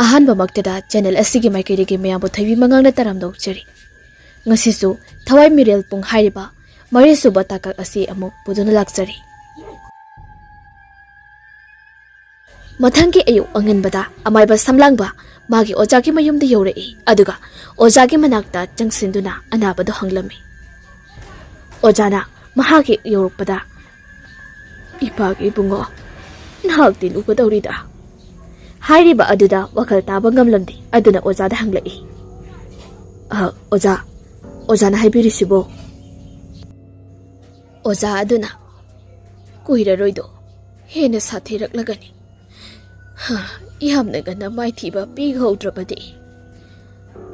ꯑꯍꯥꯟꯕꯃꯛꯇꯗ channel ꯑꯁꯤꯒꯤ ꯃꯥꯏꯀꯩꯗꯒꯤ ꯃꯌꯥꯝꯕꯨ ꯊꯣꯏꯕꯤ ꯃꯉꯥꯡꯅ ꯇꯔꯥꯝꯅ ꯑꯣꯛꯆꯔꯤ꯫ ꯉꯁꯤꯁꯨ ꯊꯋꯥꯏ ꯃꯤꯔꯦꯜ ꯄꯨꯡ ꯍꯥꯏꯔꯤꯕ ꯃꯔꯤꯁꯨꯕ ꯇꯥꯡꯀꯛ ꯑꯁꯤ ꯑꯃꯨꯛ ꯄꯨꯗꯨꯅ ꯂꯥꯛꯆꯔꯤ꯫ ꯃꯊꯪꯒꯤ ꯑꯌꯨꯛ ꯑꯉꯟꯕꯗ ꯑꯃꯥꯏꯕ ꯁꯝꯂꯥꯡꯕ ꯃꯥꯒꯤ ꯑꯣꯖꯥꯒꯤ ꯃꯌꯨꯝꯗ ꯌꯧꯔꯛꯏ ꯑꯗꯨꯒ ꯑꯣꯖꯥꯒꯤ ꯃꯅꯥꯛꯇ ꯆꯪꯁꯤꯟꯗꯨꯅ ꯑꯅꯥꯕꯗꯨ ꯍꯪꯂꯝꯃꯤ꯫ ꯑꯣꯖꯥꯅ ꯃꯍꯥꯛꯀꯤ ꯌꯧꯔꯛꯄꯗ "ꯏꯄꯥꯒꯤ ꯏꯕꯨꯡꯉꯣ, ꯅꯍꯥꯛꯇꯤ ꯂꯨꯒꯗꯧꯔꯤꯗ" ꯍꯥꯏꯔꯤꯕ ꯑꯗꯨꯗ ꯋꯥꯈꯜ ꯇꯥꯕ ꯉꯝꯂꯝꯗꯦ ꯑꯗꯨꯅ ꯑꯣꯖꯥꯗ ꯍꯪꯂꯛꯏ꯫ "ꯑꯣꯖꯥꯅ ꯍꯥꯏꯕꯤꯔꯤꯁꯤꯕꯣ?" ꯑꯣꯖꯥ ꯑꯗꯨꯅ "ꯀꯨꯏꯔꯔꯣꯏꯗꯣ ꯍꯦꯟꯅ ꯁꯥꯊꯤꯔꯛꯂꯒꯅꯤ. ꯌꯥꯝꯅ ꯉꯟꯅ ꯃꯥꯏꯊꯤꯕ ꯄꯤꯍꯧꯗ꯭ꯔꯕꯗꯤ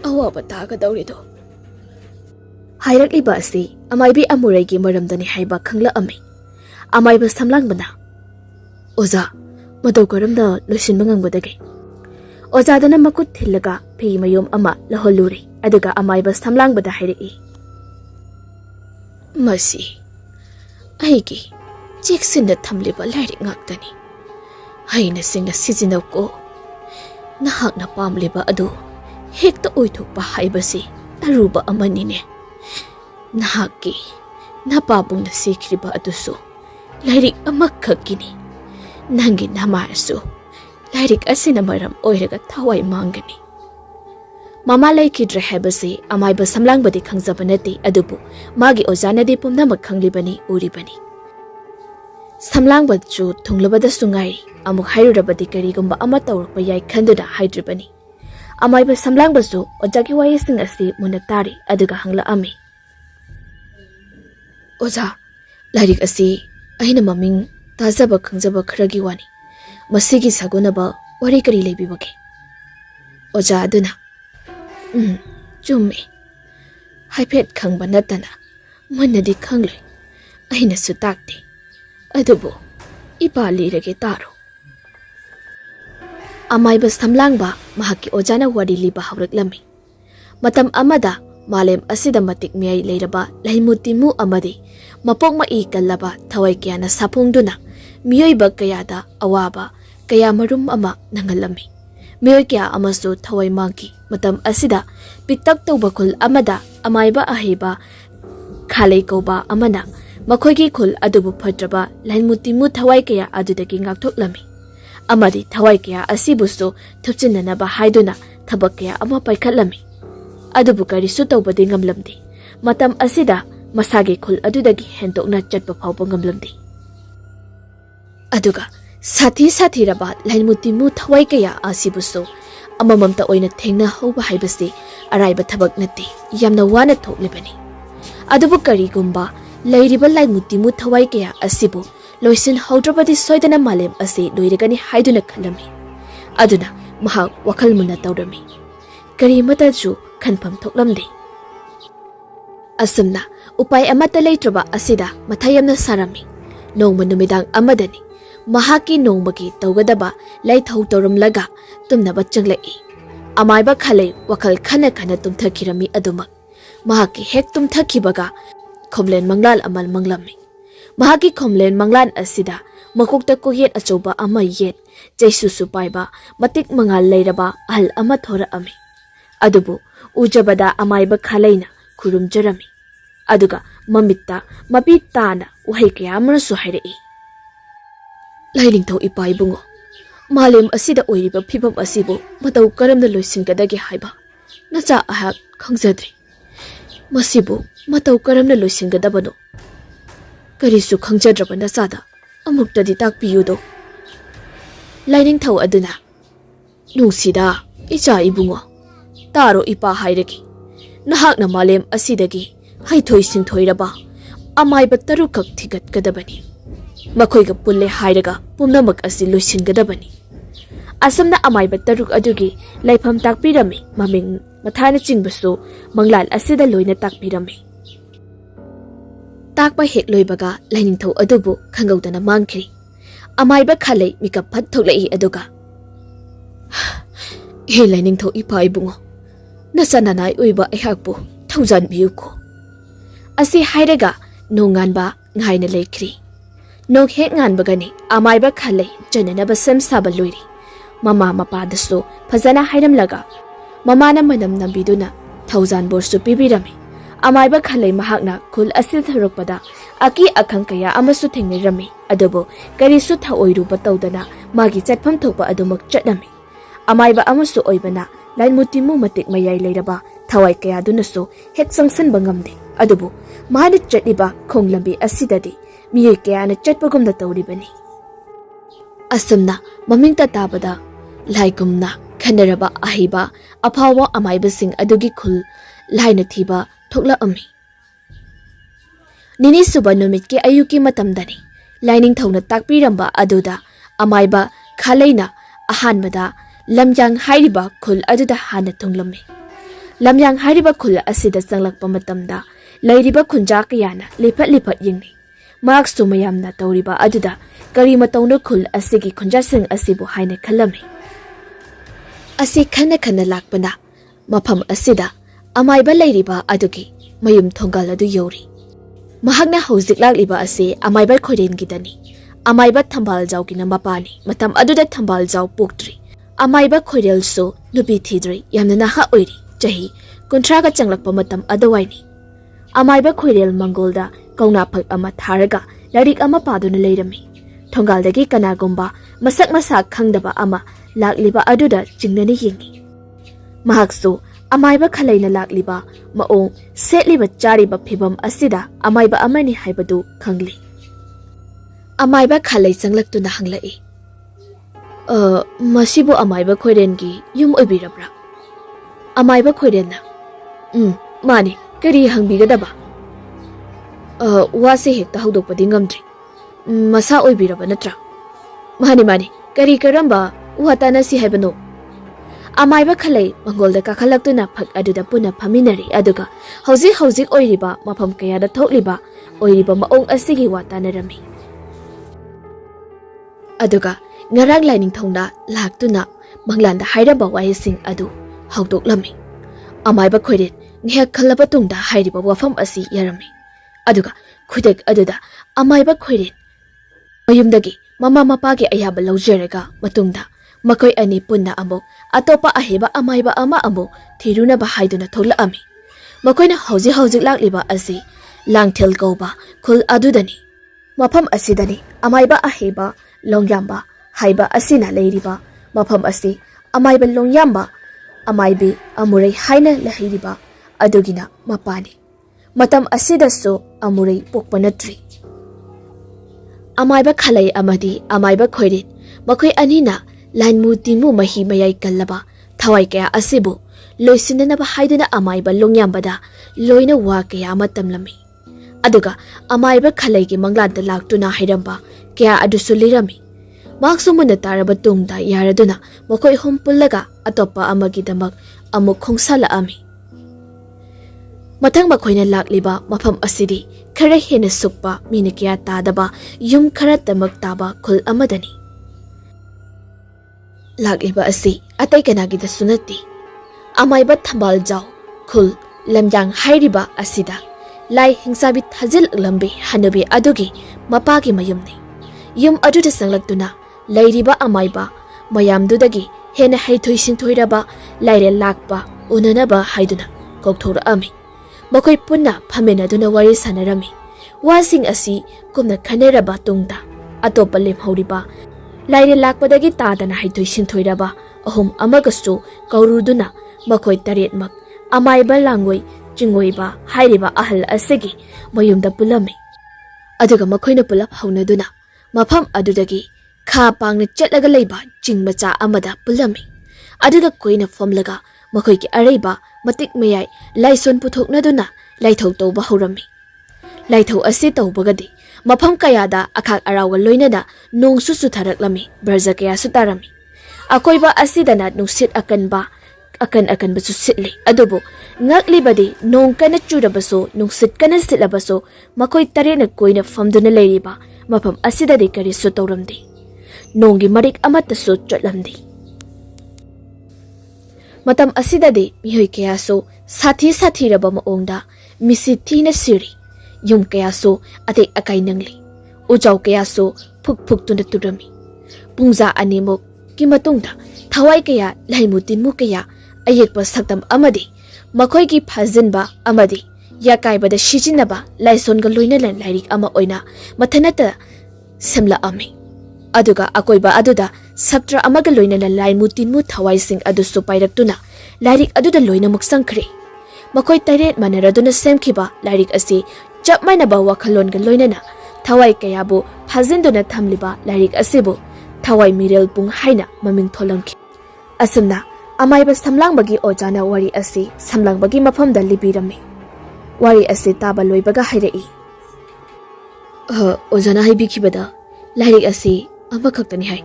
ꯑꯋꯥꯕ ꯇꯥꯒꯗꯧꯔꯤꯗꯣ" ꯍꯥꯏꯔꯛꯂꯤꯕ ꯑꯁꯤ ꯑꯃꯥꯏꯕꯤ ꯑꯃꯨꯔꯩꯒꯤ ꯃꯔꯝꯗꯅꯤ ꯍꯥꯏꯕ ꯈꯪꯂꯛꯑꯝꯃꯤ꯫ ꯑꯃꯥꯏꯕ ꯁꯝꯂꯥꯡꯕꯅ "ꯑꯣꯖꯥ, ꯃꯇꯧ ꯀꯔꯝꯅ ꯂꯣꯏꯁꯤꯟꯕ ꯉꯝꯒꯗꯒꯦ?" ꯑꯣꯖꯥꯗꯨꯅ ꯃꯈꯨꯠ ꯊꯤꯜꯂꯒ ꯐꯤ ꯃꯌꯣꯝ ꯑꯃ ꯂꯧꯍꯜꯂꯨꯔꯦ ꯑꯗꯨꯒ ꯑꯃꯥꯏꯕ ꯁꯝꯂꯥꯡꯕꯗ ꯍꯥꯏꯔꯛꯏ꯫ "ꯃꯁꯤ ꯑꯩꯒꯤ ꯆꯦꯛꯁꯤꯟꯅ ꯊꯝꯂꯤꯕ ꯂꯥꯏꯔꯤꯛ ꯉꯥꯛꯇꯅꯤ. ꯍꯩꯅꯁꯤꯡꯅ ꯁꯤꯖꯤꯟꯅꯧꯀꯣ. ꯅꯍꯥꯛꯅ ꯄꯥꯝꯂꯤꯕ ꯑꯗꯨ ꯍꯦꯛꯇ ꯑꯣꯏꯊꯣꯛꯄ ꯍꯥꯏꯕꯁꯤ ꯑꯔꯨꯕ ꯑꯃꯅꯤꯅꯦ. ꯅꯍꯥꯛꯀꯤ ꯅꯄꯥꯕꯨꯡꯅ ꯁꯤꯈ꯭ꯔꯤꯕ ꯑꯗꯨꯁꯨ ꯂꯥꯏꯔꯤꯛ ꯑꯃꯈꯛꯀꯤꯅꯤ. ꯅꯪꯒꯤ ꯅꯃꯥꯁꯨ ꯂꯥꯏꯔꯤꯛ ꯑꯁꯤꯅ ꯃꯔꯝ ꯑꯣꯏꯔꯒ ꯊꯋꯥꯏ ꯃꯥꯡꯒꯅꯤ." ꯃꯃꯥ ꯂꯩꯈꯤꯗ꯭ꯔꯦ ꯍꯥꯏꯕꯁꯤ ꯑꯃꯥꯏꯕ ꯁꯝꯂꯥꯡꯕꯗꯤ ꯈꯪꯖꯕ ꯅꯠꯇꯦ ꯑꯗꯨꯕꯨ ꯃꯥꯒꯤ ꯑꯣꯖꯥꯅꯗꯤ ꯄꯨꯝꯅꯃꯛ ꯈꯪꯂꯤꯕꯅꯤ, ꯎꯔꯤꯕꯅꯤ꯫ ꯁꯝꯂꯥꯡꯕꯁꯨ ꯊꯨꯡꯂꯕꯗꯁꯨ ꯉꯥꯏꯔꯤ, ꯑꯃꯨꯛ ꯍꯥꯏꯔꯨꯔꯕꯗꯤ ꯀꯔꯤꯒꯨꯝꯕ ꯑꯃ ꯇꯧꯔꯛꯄ ꯌꯥꯏ ꯈꯟꯗꯨꯅ ꯍꯥꯏꯗ꯭ꯔꯤꯕꯅꯤ꯫ ꯑꯃꯥꯏꯕ ꯁꯝꯂꯥꯡꯕꯁꯨ ꯑꯣꯖꯥꯒꯤ ꯋꯥꯍꯩꯁꯤꯡ ꯑꯁꯤ ꯃꯨꯟꯅ ꯇꯥꯔꯤ ꯑꯗꯨꯒ ꯍꯪꯂꯛꯑꯝꯃꯤ꯫ "ꯑꯣꯖꯥ, ꯂꯥꯏꯔꯤꯛ ꯑꯁꯤ ꯑꯩꯅ ꯃꯃꯤꯡ ꯇꯥꯖꯕ ꯈꯪꯖꯕ ꯈꯔꯒꯤ ꯋꯥꯅꯤ. ꯃꯁꯤꯒꯤ ꯁꯥꯒꯣꯟꯅꯕ ꯋꯥꯔꯤ ꯀꯔꯤ ꯂꯩꯕꯤꯕꯒꯦ?" ꯑꯣꯖꯥ ꯑꯗꯨꯅ "ꯆꯨꯝꯃꯤ. ꯍꯥꯏꯐꯦꯠ ꯈꯪꯕ ꯅꯠꯇꯅ ꯃꯨꯟꯅꯗꯤ ꯈꯪꯂꯣꯏ. ꯑꯩꯅꯁꯨ ꯇꯥꯛꯇꯦ. ꯑꯗꯨꯕꯨ ꯏꯄꯥ ꯂꯤꯔꯒꯦ ꯇꯥꯔꯣ." ꯑꯃꯥꯏꯕ ꯁꯝꯂꯥꯡꯕ ꯃꯍꯥꯛꯀꯤ ꯑꯣꯖꯥꯅ ꯋꯥꯔꯤ ꯂꯤꯕ ꯍꯧꯔꯛꯂꯝꯃꯤ꯫ ꯃꯇꯝ ꯑꯃꯗ ꯃꯥꯂꯦꯝ ꯑꯁꯤꯗ ꯃꯇꯤꯛ ꯃꯌꯥꯏ ꯂꯩꯔꯕ ꯂꯩꯃꯨ ꯇꯤꯃꯨ ꯑꯃꯗꯤ ꯃꯄꯣꯛ ꯃꯏ ꯀꯜꯂꯕ ꯊꯋꯥꯏ ꯀꯌꯥꯅ ꯁꯥꯐꯣꯡꯗꯨꯅ ꯃꯤꯑꯣꯏꯕ ꯀꯌꯥꯗ ꯑꯋꯥꯕ ꯀꯌꯥ ꯃꯔꯨꯝ ꯑꯃ ꯅꯪꯍꯜꯂꯝꯃꯤ꯫ ꯃꯤꯑꯣꯏ ꯀꯌꯥ ꯑꯃꯁꯨ ꯊꯋꯥꯏ ꯃꯥꯡꯈꯤ꯫ ꯃꯇꯝ ꯑꯁꯤꯗ ꯄꯤꯛꯇꯛ ꯇꯧꯕ ꯈꯨꯜ ꯑꯃꯗ ꯑꯃꯥꯏꯕ ꯑꯍꯩꯕ ꯈꯥꯂꯩ ꯀꯧꯕ ꯑꯃꯅ ꯃꯈꯣꯏꯒꯤ ꯈꯨꯜ ꯑꯗꯨꯕꯨ ꯐꯠꯇ꯭ꯔꯕ ꯂꯩꯃꯨ ꯇꯤꯃꯨ ꯊꯋꯥꯏ ꯀꯌꯥ ꯑꯗꯨꯗꯒꯤ ꯉꯥꯛꯊꯣꯛꯂꯝꯃꯤ ꯑꯃꯗꯤ ꯊꯋꯥꯏ ꯀꯌꯥ ꯑꯁꯤꯕꯨꯁꯨ ꯊꯨꯞꯆꯤꯟꯅꯅꯕ ꯍꯥꯏꯗꯨꯅ ꯊꯕꯛ ꯀꯌꯥ ꯑꯃ ꯄꯥꯏꯈꯠꯂꯝꯃꯤ꯫ ꯑꯗꯨꯕꯨ ꯀꯔꯤꯁꯨ ꯇꯧꯕꯗꯤ ꯉꯝꯂꯝꯗꯦ꯫ ꯃꯇꯝ ꯑꯁꯤꯗ ꯃꯁꯥꯒꯤ ꯈꯨꯜ ꯑꯗꯨꯗꯒꯤ ꯍꯦꯟꯗꯣꯛꯅ ꯆꯠꯄ ꯐꯥꯎꯕ ꯉꯝꯂꯝꯗꯦ꯫ ꯑꯗꯨꯒ ꯁꯥꯊꯤꯔꯕ ꯂꯩꯃꯨ ꯇꯤꯃꯨ ꯊꯋꯥꯏ ꯀꯌꯥ ꯑꯁꯤꯕꯨꯁꯨ ꯑꯃꯃꯝꯇ ꯑꯣꯏꯅ ꯊꯦꯡꯅꯍꯧꯕ ꯍꯥꯏꯕꯁꯤ ꯑꯔꯥꯏꯕ ꯊꯕꯛ ꯅꯠꯇꯦ, ꯌꯥꯝꯅ ꯋꯥꯅ ꯊꯣꯛꯂꯤꯕꯅꯤ꯫ ꯑꯗꯨꯕꯨ ꯀꯔꯤꯒꯨꯝꯕ ꯂꯩꯔꯤꯕ ꯂꯩꯃꯨ ꯇꯤꯃꯨ ꯊꯋꯥꯏ ꯀꯌꯥ ꯑꯁꯤꯕꯨ ꯂꯣꯏꯁꯤꯟꯍꯧꯗ꯭ꯔꯕꯗꯤ ꯁꯣꯏꯗꯅ ꯃꯥꯂꯦꯝ ꯑꯁꯤ ꯂꯣꯏꯔꯒꯅꯤ ꯍꯥꯏꯗꯨꯅ ꯈꯜꯂꯝꯃꯤ꯫ ꯑꯗꯨꯅ ꯃꯍꯥꯛ ꯋꯥꯈꯜ ꯃꯨꯟꯅ ꯇꯧꯔꯝꯃꯤ꯫ ꯀꯔꯤꯃꯇꯁꯨ ꯈꯟꯐꯝ ꯊꯣꯛꯂꯝꯗꯦ꯫ ꯑꯁꯨꯝꯅ ꯎꯄꯥꯏ ꯑꯃꯠꯇ ꯂꯩꯇ꯭ꯔꯕ ꯑꯁꯤꯗ ꯃꯊꯥ ꯌꯥꯝꯅ ꯁꯥꯔꯝꯃꯤ꯫ ꯅꯣꯡꯃ ꯅꯨꯃꯤꯗꯥꯡ ꯑꯃꯗꯅꯤ ꯃꯍꯥꯛꯀꯤ ꯅꯣꯡꯃꯒꯤ ꯇꯧꯒꯗꯕ ꯂꯩꯊꯧ ꯇꯧꯔꯝꯂꯒ ꯇꯨꯝꯅꯕ ꯆꯪꯂꯛꯏ꯫ ꯑꯃꯥꯏꯕ ꯈꯥꯂꯩ ꯋꯥꯈꯜ ꯈꯟꯅ ꯇꯨꯝꯊꯈꯤꯔꯝꯃꯤ ꯑꯗꯨꯃꯛ ꯃꯍꯥꯛꯀꯤ ꯍꯦꯛ ꯇꯨꯝꯊꯈꯤꯕꯒ ꯈꯣꯝꯂꯦꯟ ꯃꯪꯂꯥꯟ ꯑꯃ ꯃꯪꯂꯝꯃꯤ꯫ ꯃꯍꯥꯛꯀꯤ ꯈꯣꯝꯂꯦꯟ ꯃꯪꯂꯥꯟ ꯑꯁꯤꯗ ꯃꯀꯣꯛꯇ ꯀꯣꯛꯌꯦꯠ ꯑꯆꯧꯕ ꯑꯃ ꯌꯦꯠ ꯆꯩꯁꯨꯁꯨ ꯄꯥꯏꯕ ꯃꯇꯤꯛ ꯃꯉꯥꯜ ꯂꯩꯔꯕ ꯑꯍꯜ ꯑꯃ ꯊꯣꯔꯛꯑꯝꯃꯤ꯫ ꯑꯗꯨꯕꯨ ꯎꯖꯕꯗ ꯑꯃꯥꯏꯕ ꯈꯥꯂꯩꯅ ꯈꯨꯔꯨꯝꯖꯔꯝꯃꯤ ꯑꯗꯨꯒ ꯃꯃꯤꯠꯇ ꯃꯄꯤ ꯇꯥꯅ ꯋꯥꯍꯩ ꯀꯌꯥ ꯑꯃꯁꯨ ꯍꯥꯏꯔꯛꯏ꯫ "ꯂꯥꯏꯅꯤꯡꯊꯧ ꯏꯄꯥ ꯏꯕꯨꯡꯉꯣ, ꯃꯥꯂꯦꯝ ꯑꯁꯤꯗ ꯑꯣꯏꯔꯤꯕ ꯐꯤꯕꯝ ꯑꯁꯤꯕꯨ ꯃꯇꯧ ꯀꯔꯝꯅ ꯂꯣꯏꯁꯤꯟꯒꯗꯒꯦ ꯍꯥꯏꯕ ꯅꯆꯥ ꯑꯩꯍꯥꯛ ꯈꯪꯖꯗ꯭ꯔꯤ꯫ ꯃꯁꯤꯕꯨ ꯃꯇꯧ ꯀꯔꯝꯅ ꯂꯣꯏꯁꯤꯟꯒꯗꯕꯅꯣ? ꯀꯔꯤꯁꯨ ꯈꯪꯖꯗ꯭ꯔꯕ ꯅꯆꯥꯗ ꯑꯃꯨꯛꯇꯗꯤ ꯇꯥꯛꯄꯤꯌꯨꯗꯣ." ꯂꯥꯏꯅꯤꯡꯊꯧ ꯑꯗꯨꯅ "ꯅꯨꯡꯁꯤꯗ ꯏꯆꯥ ꯏꯕꯨꯡꯉꯣ, ꯇꯥꯔꯣ ꯏꯄꯥ ꯍꯥꯏꯔꯒꯦ꯫ ꯅꯍꯥꯛꯅ ꯃꯥꯂꯦꯝ ꯑꯁꯤꯗꯒꯤ ꯍꯩꯊꯣꯏ ꯁꯤꯡꯊꯣꯏꯔꯕ ꯑꯃꯥꯏꯕ 6ꯈꯛ ꯊꯤꯒꯠꯀꯗꯕꯅꯤ꯫ ꯃꯈꯣꯏꯒ ꯄꯨꯜꯂꯦ ꯍꯥꯏꯔꯒ ꯄꯨꯝꯅꯃꯛ ꯑꯁꯤ ꯂꯣꯏꯁꯤꯟꯒꯗꯕꯅꯤ." ꯑꯁꯨꯝꯅ ꯑꯃꯥꯏꯕ 6 ꯑꯗꯨꯒꯤ ꯂꯩꯐꯝ ꯇꯥꯛꯄꯤꯔꯝꯃꯤ, ꯃꯃꯤꯡ ꯃꯊꯥꯅꯆꯤꯡꯕꯁꯨ ꯃꯪꯂꯥꯟ ꯑꯁꯤꯗ ꯂꯣꯏꯅ ꯇꯥꯛꯄꯤꯔꯝꯃꯤ꯫ ꯇꯥꯛꯄ ꯍꯦꯛ ꯂꯣꯏꯕꯒ ꯂꯥꯏꯅꯤꯡꯊꯧ ꯑꯗꯨꯕꯨ ꯈꯪꯍꯧꯗꯅ ꯃꯥꯡꯈ꯭ꯔꯤ꯫ ꯑꯃꯥꯏꯕ ꯈꯥꯂꯩ ꯃꯤꯀꯞ ꯐꯠ ꯊꯣꯛꯂꯛꯏ ꯑꯗꯨꯒ "ꯍꯦ ꯂꯥꯏꯅꯤꯡꯊꯧ ꯏꯄꯥ ꯏꯕꯨꯡꯉꯣ, ꯅꯆꯥ ꯅꯅꯥꯏ ꯑꯣꯏꯕ ꯑꯩꯍꯥꯛꯄꯨ ꯊꯧꯖꯥꯟꯕꯤꯌꯨꯀꯣ" ꯑꯁꯤ ꯍꯥꯏꯔꯒ ꯅꯣꯡꯉꯥꯟꯕ ꯉꯥꯏꯅ ꯂꯩꯈ꯭ꯔꯤ꯫ ꯅꯣꯡ ꯍꯦꯛ ꯉꯥꯟꯕꯒꯅꯤ ꯑꯃꯥꯏꯕ ꯈꯥꯂꯩ ꯆꯠꯅꯅꯕ ꯁꯦꯝ ꯁꯥꯕ ꯂꯣꯏꯔꯤ꯫ mama mapadasу phajana hairamlaga mamana manam nambiduna thaujan borsu pibirami amaiba khalai mahakna khul asil tharokpada aki akhang kaya amasu thengnirami adubo karisu thaoiru batawdana magi chatpham thokpa adumak chatnami amaiba amasu oibana lainmutimu matik mayai leiraba thawai kaya dunasu hek sangsan bangamde adubo mahana chatliba khonglambi asidadi miyoi kaya na chatpagumna tawribani asumna mamingta tabada laigumna khanaraba ahiba apawa amaiba sing adugi khul laina thiba thokla ami nini suba numit ke ayuki matamdani laining thongna takpiramba aduda amaiba khalaina ahanmada lamjang hairiba khul aduda hana thonglamme lamjang hairiba khul asida changlakpa matamda lairiba khunja kayana lephat yingni mak sumayamna tawriba aduda kari matawna khul asigi khunja sing asibu haina khalame asi khana lakpana mafam asida amaiba lairiba adugi mayum thongal adu yori mahakna hauzik lakliba ase amaiba khoren gidani amaiba thambal jawgina mapani matam aduda thambal jaw puktri amaiba khoirel so nubi thidri yamna naha oiri chahi kuntraga changlakpa matam adawaini amaiba khoirel mangolda kauna phak ama tharaga larik ama paduna leirami thongaldagi kanagumba masak masak khangdaba ama lakliba aduda jingnani yingi mahaksu amaiba khalaina lakliba maong setliba chariba phibam asida amaiba amani haibadu khangli amaiba khalai changlaktu na hanglai masibu amaiba khoirengi yum oibirabra amaiba khoirenna mani kari hangbigadaba wase hekta hawdokpadi ngamdri masa oibiraba natra mani kari karamba watana si haibano amaiba khalai mangolda kakhalaktu na phak aduda puna phaminari aduga hauzik oiriba mafam kayada thokliba oiriba maong asigi watanarami aduga ngarang laining thongna laktuna manglanda hairaba waising adu hawdoklami amaiba khoiret ngek khalaba tungda hairiba wafam asi yarami aduga khudek aduda amaiba khoiret mayumdagi mama mapagi ayaba lawjeraga matungda makoi ani punna amok atopa aheba amaiba ama amok thiruna ba haiduna tholami makoina hauzik lakliba asi langthel goba khul adudani mafam asidani amaiba aheba longyamba haiba asina leiriba mafam asi amaiba longyamba amaibi amurai haina lahiriba adugina mapani matam asidasu amurai pokpanatri amaiba khalai amadi amaiba khoirit makoi anina lainmu tinmu mahi mayai kallaba thawai kaya asibu loisinanaba haiduna amaiba longyambada loina wa kaya matamlami aduga amaiba khalaigi manglanda laktuna hairamba kaya adusu lirami maksu muna taraba tungda yaraduna makoi hum pullaga atopa amagi damak amuk khongsala ami mathang makhoina lakliba mafam asidi khara hena sukpa mina kya tadaba yum khara tamak taba khul amadani lakliba asi atai kanagi da sunati amaiba thambal jaw khul lamjang hairiba asida lai hingsabi thajil lambe hanabi adugi mapagi mayumni yum aduda sanglaktuna lairiba amaiba mayamdudagi hena haithoi singthoiraba laire lakpa unanaba haiduna kokthora ami makoi punna phamenaduna wari sanarami wasing asi kumna khaneraba tungda atopa lemhoriba laire lakpadagi tadana haithoi singthoiraba ahum amagasu kauruduna makoi taretmak amaiba langoi chingoiba hairiba ahal asegi mayumda pulami aduga makoina pulap haunaduna mafam adudagi kha pangna chetlaga leiba chingmacha amada pulami aduda koina fomlaga makoigi areiba matik mayai laison puthoknaduna laithau tawba horami laithau asi tawbagadi mafam kayada akhak arawa loinada nongsu sutharaklami barja kaya sutarami akoiba asidana nungsit akan basu sitli adubo ngaklibadi nong kana churabaso nungsit kana sitlabaso makoi tarena koina famduna leiriba mafam asidadi kari su tawramdi nongi marik amata su chotlamdi matam asidadi mihoi kaya so sathi raba maongda misi thina siri yum kaya so ate akai nangli ujaw kaya so phuk tuna turami pungza animok ki matungda thawai kaya laimu tinmu kaya ayekpa saktam amadi makhoi ki phajinba amadi yakaibada shijinaba laison ga loinala lairik ama oina mathanata semla ami aduga akoiba aduda sabtra amaga loinala laimu tinmu thawai sing adu su pairaktuna lairik aduda loina muksangkhre makhoi tairet manaraduna semkhiba lairik asi chapmaina ba wakhalon ga loinana thawai kayabu phajinduna thamliba lairik asibu thawai mirelpung haina maming tholamki asumna amaiba samlangbagi ojana wari asi samlangbagi mafamda libirami wari asi taba loibaga hairei ojana haibikibada lairik asi amakhaktani hai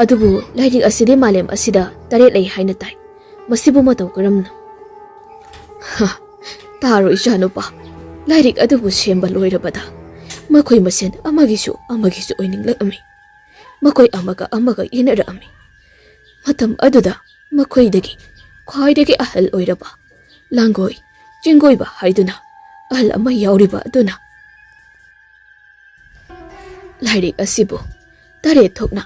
adubu lairik aside malem asida taret lei haina tai masibu matau karamna taro ijanupa lairik adubu semba loirabada makhoi masen amagisu oininglakami makhoi amaga inarami matam aduda makhoi dagi khwaidagi ahal oiraba langoi jingoiba haiduna ahal ama yauriba aduna lairik asibu tare thokna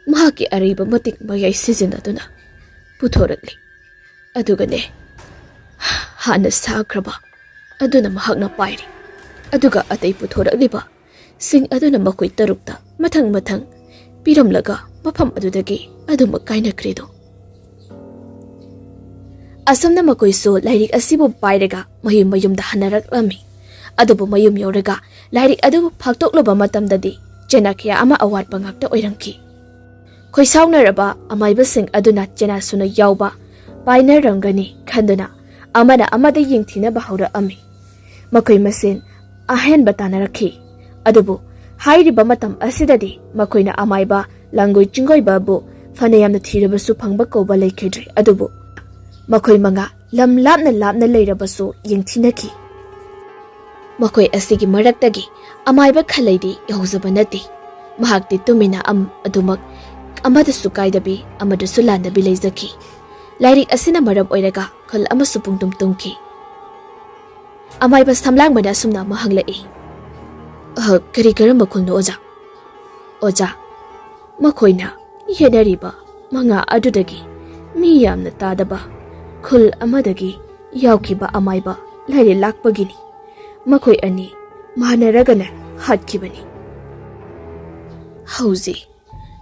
mahaki ariba matik mayai sizinaduna puthorakli adugane hana sakraba aduna mahakna pairi aduga atai puthorakliba sing aduna makhoi tarukta mathang piramlaga mafam adudagi aduma kaina kredo asomna makoi so lairik asibu pairaga mayumda hanaраklami adubu mayum yoraga lairik adubu phaktoklaba matamdadi chenakhya ama awat bangakta oirangki khoisaunaraba amaiba sing aduna chena suna yauba paina rangani khanduna amana amada yingthina bahura ami makoi masen ahen batana rakhi adubu hairiba matam asidadi makoina amaiba langoi chingoi babu fanayamna thirabasu phangba koba laikhedri adubu makoi manga lam lapna leirabasu yingthinaki makoi asigi maraktagi amaiba khalaidi yauzabanati mahakti tumina adumak amada sukaidabi amada sulandabi leizaki lairik asina maram oiraga khal amasu pungtum tungki amaiba samlang bada sumna mahanglai kari karamba khulno oja makoina yenariba manga adudagi mi yamna tadaba khul amadagi yaukiba amaiba laire lakpagini makoi ani manaragana hatkibani hauzi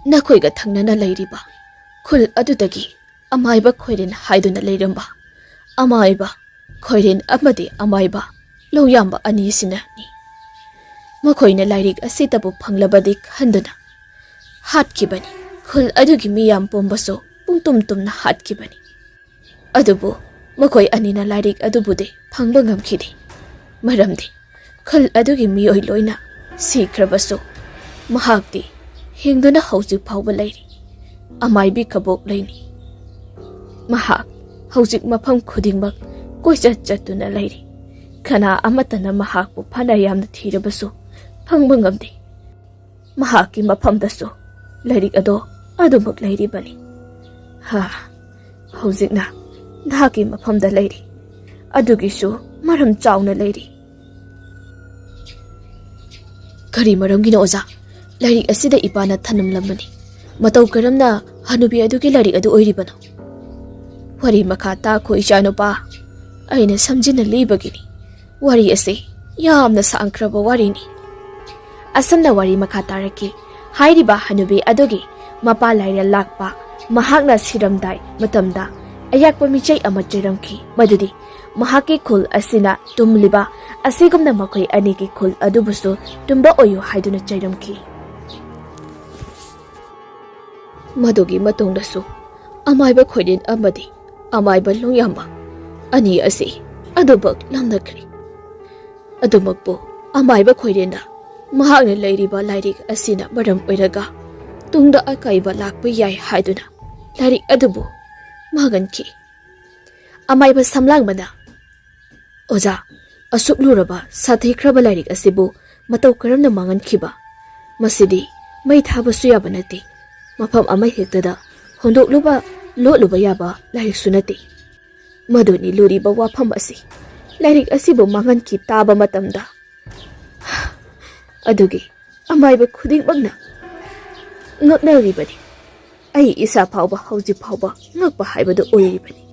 nakoiga thangnana lairiba khul adudagi amaiba khoiren haiduna leiramba amaiba khoiren amadi amaiba loyamba ani sinani makoina lairik asitabu phanglabadi khanduna hatkibani khul adugi miyam pombaso pungtumtumna hatkibani adubu makoi anina lairik adubude phangba ngamkhidi maramdi khul adugi miyoi loina sikrabaso mahakti hingduna hauzik phawba lairi amaibi kabok laini mahak hauzik mafam khudingmak koichat chatuna lairi khana amatana mahakbu phana yamna thirabaso phangba ngamdi mahaki mafamdaso lairik ado adumak lairi bani hauzikna nahaki mafamda lairi adugisu maram chauna lairi kari maramgina oja lairik asida ipana thanamlambani matau karamna hanubi adugi lairik adu oiribano wari makha ta ko ichanupa aina samjina libagini wari ase yamna sangkraba warini asamna wari makha taraki hairiba hanubi adugi mapa laira lakpa mahakna siramdai matamda ayakpa michai ama chiramki madudi mahaki khul asina tumliba asigumna makhoi anigi khul adubusu tumba oyo haiduna chairamki madugi matungdasu amaiba khoiden amadi amaiba longyamba ani asi adubak lamnakri adumakpo amaiba khoidena mahakna lairiba lairik asina maram oiraga tungda akaiba lakpa yai haiduna lairik adubu maganki amaiba samlangbana oja asukluraba sathaikraba lairik asibu matau karamna mangankhiba masidi mai thabasu yaba nati mafam ama hektada hondokluba loluba yaba lairik sunati maduni luriba wafam asi lairik asibu mangankhi taba matamda adugi amaiba khuding bagna ngaknaribani ai isa phauba hauji phauba ngakpa haibadu oiribani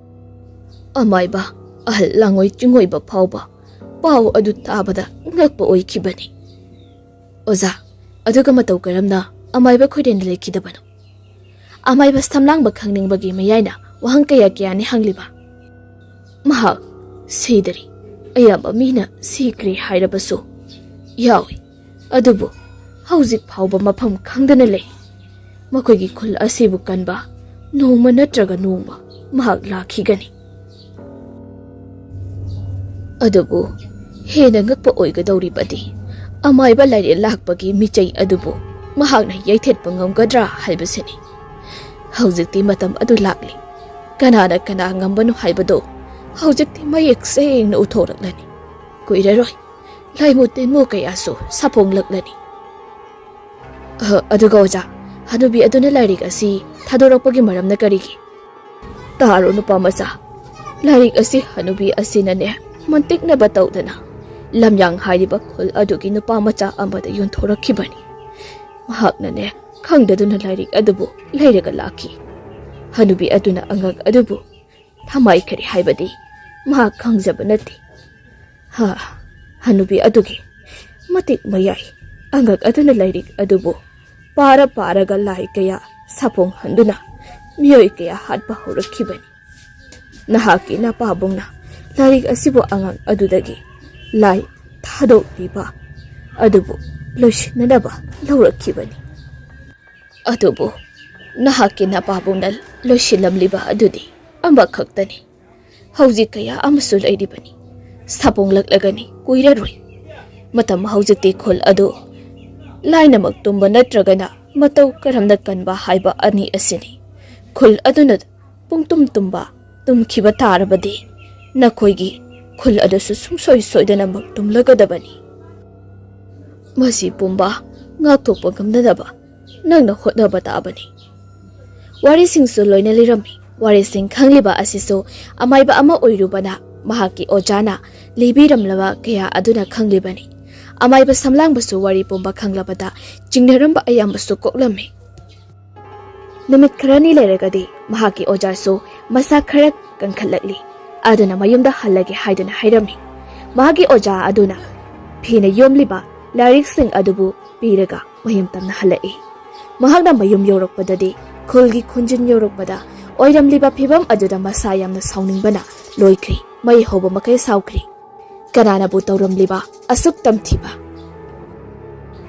amaiba ahal langoi chungoiba phauba pau adu tabada ngakpa oikibani oza aduga matau karamna amaiba khoiden lekidabano amaiba samlangba khangningbagi mayaina wahang kaya kyani hangliba maha sidari ayamba mina sikri hairabaso yawi adubu hauzik phauba mafam khangdana lei makoigi khul asibu kanba nongma natraga nongma mahak lakhigani adubu hena ngakpa oigadawribadi amaiba laire lakpagi michai adubu mahakna yaithetpa ngamgadra haibasini haujikti matam adu lakli kanana kana ngambanu haibado haujikti mayek seng na uthoraklani kuiraroi laimutin mo kayaso sapong laklani aduga oja hanubi aduna lairik asi thadorakpagi maramna karigi taro nupa macha lairik asi hanubi asinane mantikna batawdana lamyang hairiba khul adugi nupa macha amada yonthorakhibani mahaknane khangdaduna lairik adubu lairaga lakhi hanubi aduna angak adubu thamai khari haibadi mahak khangjaba nati ha hanubi adugi matik mayai angak aduna lairik adubu para paraga lai kaya sapong handuna miyoi kaya hatpa horakhibani nahaki na pabongna lairik asibo angang adudagi lai thadok diba adubu loishinadaba laurakhibani adubu nahaki na pabongna loishilamliba adudi amba khaktani hauji kaya amasu lairibani sapong laklagani kuiraroi matam haujiti khol adu lainamak tumba natragana matau karamna kanba haiba ani asini khul aduna pungtum tumba tumkhiba tarabadi nakhoigi khul adasu sungsoi soidana maktum lagadabani masi pumba ngakthokpa gamnadaba nangna hotnaba tabani wari singsu loina lirami wari sing khangliba asiso amaiba ama oirubana mahaki ojana libiramlaba kaya aduna khanglibani amaiba samlangbasu wari pumba khanglabada jingnaramba ayambasu koklami numit kharani leragadi mahaki ojasu masa kharak kankhalakli aduna mayumda hallage haiduna hairami mahaki oja aduna phina yomliba larik sing adubu piraga mayum tamna halai mahakna mayum yorokpadadi khulgi khunjin yorokpada oiramliba phibam aduda masa yamna sauningbana loikri mai hoba makai saukri kanana bu tawramliba asuk tamthiba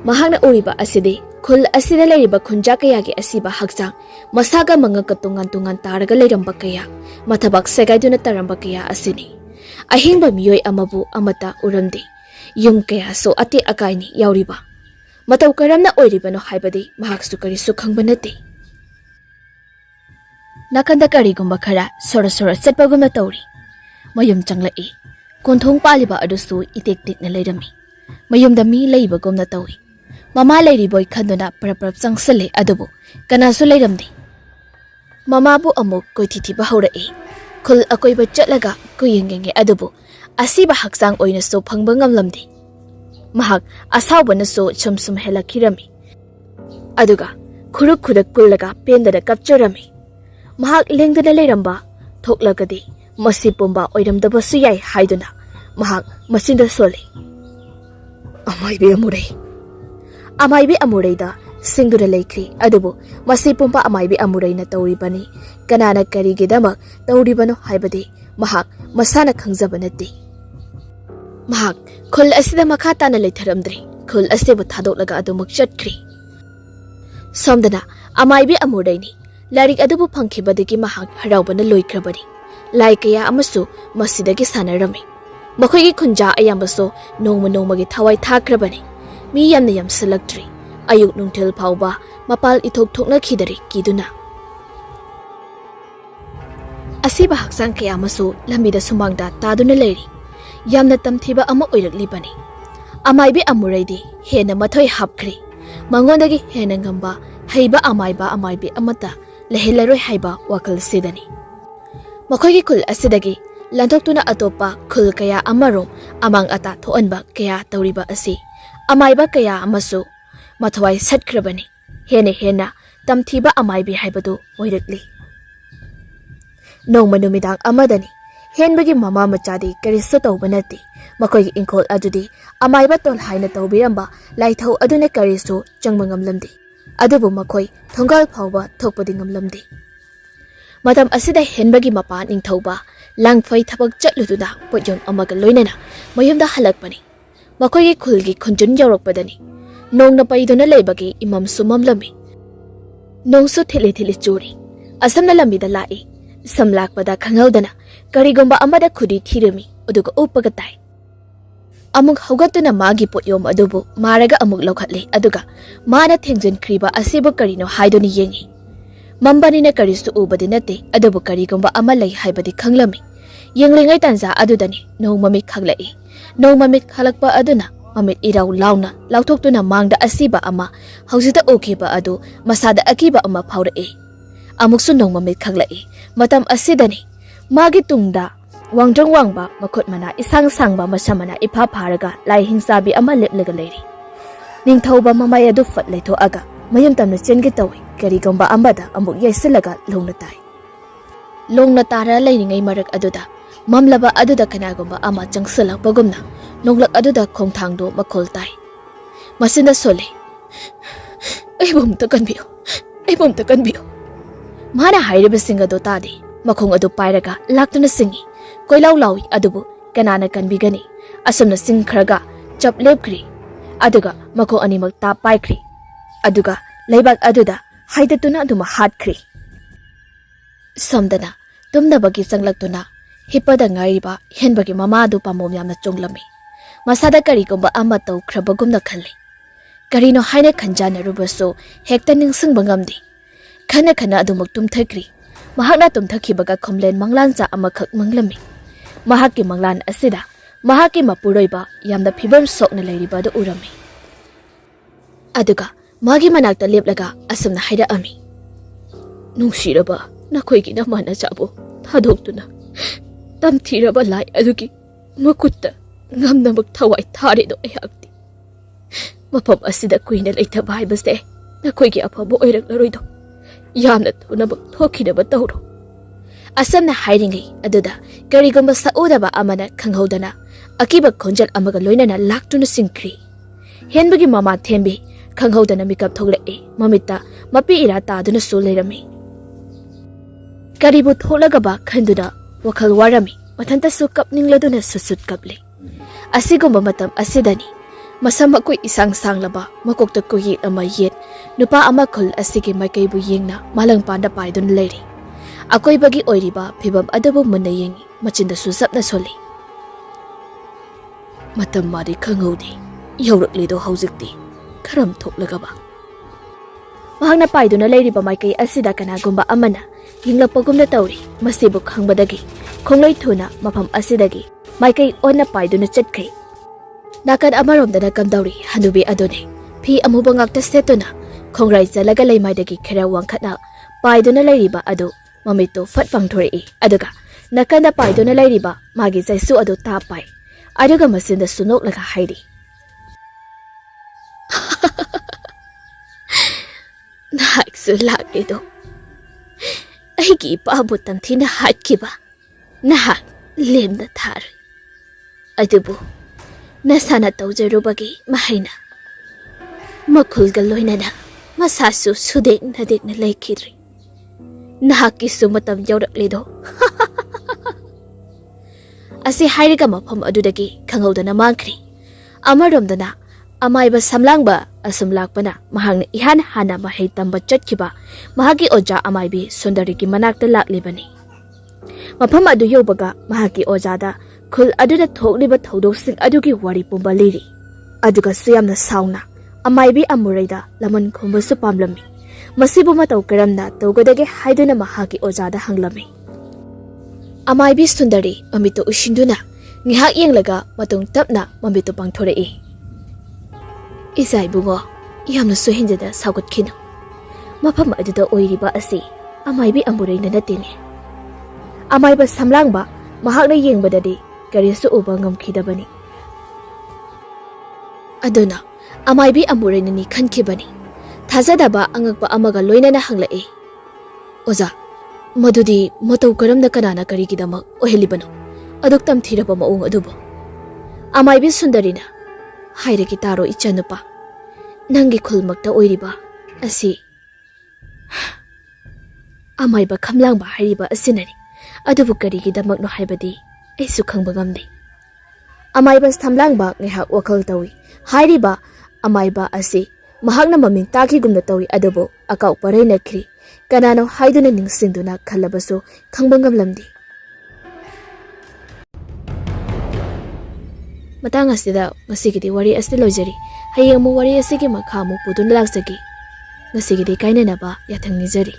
mahakna uriba asidi khul asida leiriba khunja kayagi asiba hakjang masaga mangaka tungan tungan taraga leiramba kaya mathabak segaiduna taramba kaya asini ahingba miyoi amabu amata uramdi yum kaya so ati akaini yauriba matau karamna oiribano haibadi mahaksu karisu khangbanati nakanda karigumba khara sora sora chatpagumna tawri mayum changlai konthong paliba adusu itek tekna leirami mayumda mi leibagumna tawi mama leiriboi khanduna parap changsale adubu kanasu leiramdi mama bu amuk koithiti bahaurai khul akoiba chatlaga kuyengenge adubu asiba haksang oina so phangba ngamlamdi mahak asawbana so chamsum helakhirami aduga khuruk khudak kullaga pendada kapchorami mahak lengdana leiramba thoklagadi masi pumba oiramdaba suyai haiduna mahak masinda sole amaibe amurei da singdura leikri adubu masi pumba amaibe amurei na tawribani kanana karigidama tawribano haibadi mahak masana khangjaba nati mahak khul asida makha tana leitharamdri khul asibu thadoklaga adumuk chatkri somdana amaibe amurei ni larik adubu phangkhibadagi mahak haraubana loikrabani lai kaya amasu masidagi sanarami makhoigi khunja ayambaso nongma nongmagi thawai thakrabani mi yamna yamsalaktri ayuk nungthil phauba mapal ithok thokna khidari kiduna asiba haksang kaya amasu lambida sumangda taduna leiri yamna tamthiba ama oiraklibani amaibe amureidi hena mathoi hapkhri mangondagi hena ngamba heiba amaiba amaibe amata lehelaroi haiba wakal sidani makhoigi khul asidagi lantoktuna atopa khul kaya amarom amang ata thoanba kaya tawriba asi amaiba kaya amasu mathwai satkrabani hena tamthiba amaibi haibadu oirakli. Nongma numidang amadani henbagi mama machadi karisu tawba nati makoy ingkol adudi amaiba tol haina tawbiramba laithau adune karisu changma ngamlamdi adubu makoy thongal phawba thokpadi ngamlamdi. Matam asida henbagi mapa ningthauba langfai thabak chatluduna poyon amaga loinana mayumda halakpani makoy khulgi khunjun yawrakpadani nongna paiduna leibagi imam sumamlami nongsu thili thili churi asamna lambida lai samlakpada khangaudana karigomba amada khudi thirami aduga upaga tai amuk haugatuna magi poyom adubu maraga amuk lokhatli aduga mana thengjin khriba asibu karino haiduni yengi mambani na karisu ubadi nate adubu karigomba amalai haibadi khanglami yenglingai tanza adudani no mamit khaglai no mamit khalakpa aduna mamit irau launa lauthokuna mangda asiba ama hausita okeba adu masada akiba ama phaurai amuksu no mamit khaglai matam asidani magi tungda wangjang wangba makhot mana isang sangba masamana ipha pharaga lai hingsabi ama leplega leiri ningthauba mamai adu fat leitho aga mayum tamna chengi tawi karigomba ambada amuk yaisilaga longna tai longna tara leiringai marak aduda mamlaba aduda kanagomba ama changsalakpagumna nonglak aduda khongthangdo makhol tai masinda sole aibum takanbiyo mana hairiba singa do tadi makhong adu pairaga laktuna singi koilaw lawi adubu kanana kanbigani asumna singkhraga chap lepkri aduga makho animak ta paikri aduga leibak aduda haidatuna aduma hatkri samdana tumnabagi changlaktuna hipada ngariba henbagi mama adu pamom yamna chonglami masada karigomba ama tawkhrabagumna khalli karino haina khanjana rubaso hekta ningsingba ngamdi khana khana adumuk tumthakri mahakna tumthakibaga khomlen manglancha amakhak manglami mahakki manglan asida mahakki mapuroiba yamna phibam sokna leiriba du urami aduga magi manakta leplaga asumna haida ami nungshiraba nakhoigi na mana chabu thadoktuna tamthiraba lai adugi makutta ngamnabak thawai thari do ayakti mapam asida kuina leithaba haibase nakhoigi afabo oiraklaroi do yamna thunabak thokhinaba tawro asamna hairingai aduda karigomba saudaba amana khanghodana akiba khonjal amaga loinana laktuna singkri henbagi mama thembi khanghodana mikap thoglai mamita mapi ira taduna solerami karibu tholagaba khanduna wakhal warami mathanta su kapningladuna susut kaple asigomba matam asidani masama koi isang sanglaba makokta koyi ama yet nupa ama khul asigi maikai bu yengna malang panda paidun leiri akoi bagi oiriba phibam adabu munna yengi machinda su sapna soli matam mari khangodi yaurakle do haujikti kharam thoklagaba mahangna paiduna leiriba maikai asida kana gumba amana hinglapagumna tawri masibu khangbadagi khonglai thuna mafam asidagi maikai onna paiduna chatkai nakan amaromdana kamdauri hanubi adone phi amuba ngakta setuna khongrai jalaga leimaidagi khera wangkhatna paiduna leiriba adu mamito fat pangthori aduga nakanda paiduna leiriba magi jaisu adu ta pai aduga masinda sunok laga hairi naksu lagedo aigi babu tamthina hatkiba nahak lemda thar adubu nasana tawjarubagi mahaina makhulga loinana masasu sudek nadekna laikhidri nahaki sumatam yaurakledo asi hairiga mafam adudagi khanghodana mangkhri amaromdana amaiba samlangba asum lakpana mahangna ihan hana mahai tamba chatkiba mahagi oja amaibi sundarigi manakta laklibani mafam adu yobaga mahagi ojada khul aduna thokliba thodosing adugi wari pumba liri aduga suyamna sauna amaibi amuraida laman khomba su pamlami masibu matau karamna tawgadage haiduna mahagi ojada hanglami amaibi sundari mamito ushinduna ngihak yenglaga matung tapna mamito pangthorei isai bungo yamna suhinjada sagutkino mafam aduda oiriba asi amaibi amuraina natene amaiba samlangba mahakna yengbadadi karisu uba ngamkhidabani aduna amaibi amurainani khankibani Thajadaba angakpa amaga loinana hanglai. Oza, madudi matau karamna kanana karigidamak ohelibano. Aduk tamthiraba maung adubo. Amaibi sundarina. Hairagi taro ichanupa. Nangi khulmakta oiriba asi. Amaiba khamlangba hairiba asinari. Adubu karigidamak no haibadi aisu khangba ngamde. Amaiba thamlangba ngihak wakal tawi. Hairiba amaiba asi mahakna maming takigumna tawi adubu akaw paray nakri. Kanano haiduna ningsinduna khalabaso khangba ngamlamdi. Matang asida ngasigidi wari asdi lojari. Hayang mo wari asigi makha mo pudun lagsagi. Ngasigidi kainanaba yathang nijari.